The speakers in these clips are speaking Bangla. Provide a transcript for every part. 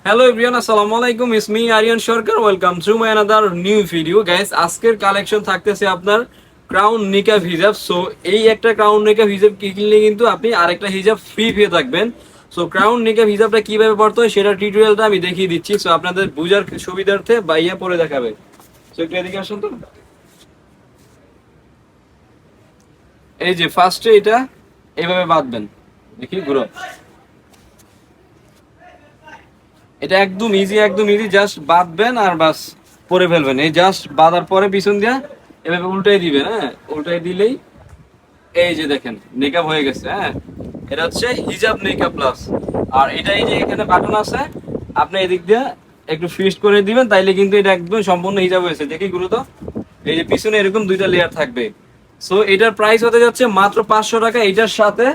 হ্যালো এভরিওয়ান, আসসালামু আলাইকুম। It's me Aryan Sarkar. Welcome to my another new video guys. আজকের কালেকশন থাকতেছে আপনার ক্রাউন নিকাব হিজাব। সো এই একটা ক্রাউন নিকাব হিজাব কিনলে কিন্তু আপনি আরেকটা হিজাব ফ্রি পেয়ে থাকবেন। সো ক্রাউন নিকাব হিজাবটা কিভাবে পড়তে হয় সেটা টিউটোরিয়ালটা আমি দেখিয়ে দিচ্ছি। সো আপনাদের বুঝার সুবিধার্থে বাইয়া পরে দেখাবে। সো একটু এদিকে আসুন তো। এই যে ফার্স্টে এটা এইভাবে বাঁধবেন, দেখি ঘুরো। এটা একদম ইজি জাস্ট বাঁধবেন আর বাস পরে ফেলবেন। এই জাস্ট বাঁধার পরে পিছন দিয়া এভাবে উল্টাই দিবেন। হ্যাঁ, উল্টাই দিলেই এই যে দেখেন নেকাব হয়ে গেছে। হ্যাঁ, এটা হচ্ছে হিজাব নেকাব প্লাস। আর এটা এই যে এখানে বাটন আছে, আপনি এদিক দিয়ে একটু ফিক্সড করে দিবেন, তাইলে কিন্তু এটা একদম সম্পূর্ণ হিজাব হয়েছে। দেখি গুরুত্ব, এই যে পিছনে এরকম দুইটা লেয়ার থাকবে। সো এটার প্রাইস হতে যাচ্ছে মাত্র 500 টাকা। এটার সাথে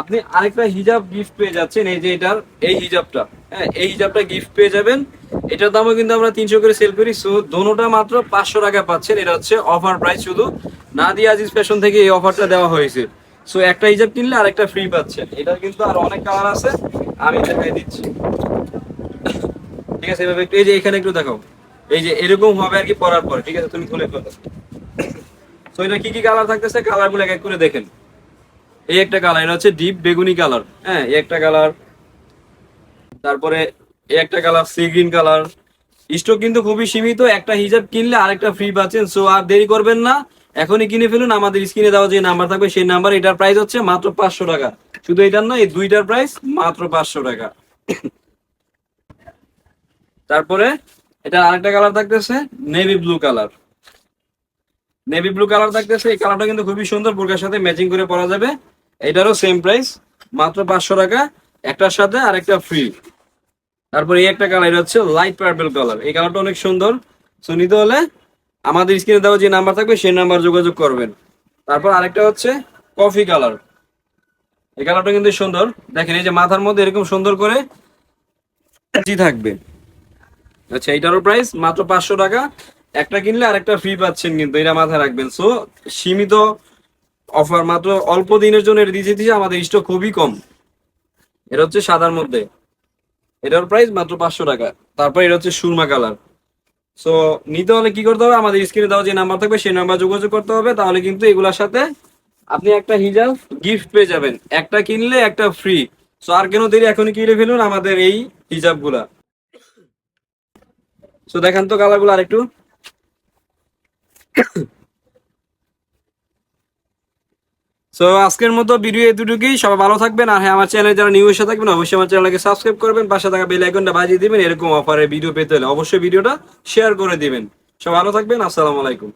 আপনি আরেকটা হিজাব গিফট পেয়ে যাচ্ছেন। এই যে এটার এই হিজাবটা, হ্যাঁ এই হিজাবটা গিফট পেয়ে যাবেন। এটার দামও কিন্তু আমরা 300 করে সেল করি। সো দোনোটা মাত্র 500 টাকা পাচ্ছেন। এটা হচ্ছে অফার প্রাইস, শুধু নাদিয়া আজিজ ফ্যাশন থেকে এই অফারটা দেওয়া হয়েছে। সো একটা হিজাব কিনলে আরেকটা ফ্রি পাচ্ছেন। এটার কিন্তু আর অনেক কালার আছে, আমি দেখাই দিচ্ছি। ঠিক আছে, এভাবে একটু এই যে এখানে একটু দেখাও। এই যে এরকম হবে আর কি পরার পর। ঠিক আছে, তুমি খুলে ফেলো। তো এটা কি কি কালার থাকতেছে, কালার গুলো এক এক করে দেখেন। এই একটা কালার, এটা হচ্ছে ডিপ বেগুনি কালার। হ্যাঁ, এই একটা কালার। তারপরে এই একটা colour sea green colour. Stock কিন্তু খুবই সীমিত, একটা হিজাব কিনলে আরেকটা ফ্রি পাচ্ছেন। সো আর দেরি করবেন না, এখনই কিনে ফেলুন। আমাদের স্ক্রিনে দেওয়া যে নাম্বার থাকবে সেই নাম্বার। এটার প্রাইস হচ্ছে মাত্র 500 টাকা। শুধু এটার না, এই দুইটার প্রাইস মাত্র 500 টাকা। তারপরে এটা আরেকটা কালার থাকতেছে navy blue colour. Navy blue colour থাকতেছে, এই কালারটা কিন্তু খুবই সুন্দর, বোরকার সাথে ম্যাচিং করে পরা যাবে। এটারও সেম প্রাইস, মাত্র 500 টাকা, একটার সাথে আরেকটা ফ্রি। তারপরে এই একটা কালার, এটা হচ্ছে লাইট পার্পল কালার। এই কালারটা অনেক সুন্দর। সো নিতে হলে আমাদের স্ক্রিনে দেওয়া যে নাম্বার থাকবে সেই নাম্বার যোগাযোগ করবেন। তারপর আরেকটা হচ্ছে কফি কালার। এই কালারটা কিন্তু সুন্দর, দেখেন এই যে মাথার মধ্যে এরকম সুন্দর করে জি থাকবে। আচ্ছা, এটারও প্রাইস মাত্র 500 টাকা। একটা কিনলে আরেকটা ফ্রি পাচ্ছেন, কিন্তু এটা মাথায় রাখবেন। সো সীমিত অফার, মাত্র অল্প দিনের জন্য এটা দিয়ে দিয়েছে। আমাদের স্টক খুবই কম। এটা হচ্ছে সাদার মধ্যে, এটার প্রাইস মাত্র 500 টাকা। তারপর এটা হচ্ছে সুরমা কালার। সো নিতে হলে কি করতে হবে, আমাদের স্ক্রিনে দেওয়া যে নাম্বার থাকবে সেই নাম্বার যোগাযোগ করতে হবে। তাহলে কিন্তু এগুলোর সাথে আপনি একটা হিজাব গিফট পেয়ে যাবেন, একটা কিনলে একটা ফ্রি। সো আর কেন দেরি, এখনই কিনে ফেলুন আমাদের এই হিজাবগুলা। সো দেখান তো কালারগুলো আরেকটু। সো আজকের মতো ভিডিও এতটুকুই। সবাই ভালো থাকবেন। আর হ্যাঁ, আমার চ্যানেলে যারা নিউ এসে থাকবেন অবশ্যই আমার চ্যানেলকে সাবস্ক্রাইব করবেন, পাশে থাকা বেল আইকনটা বাজিয়ে দিবেন। এরকম অফারের ভিডিও পেতে হলে অবশ্যই ভিডিওটা শেয়ার করে দিবেন। সবাই ভালো থাকবেন। আসসালামু আলাইকুম।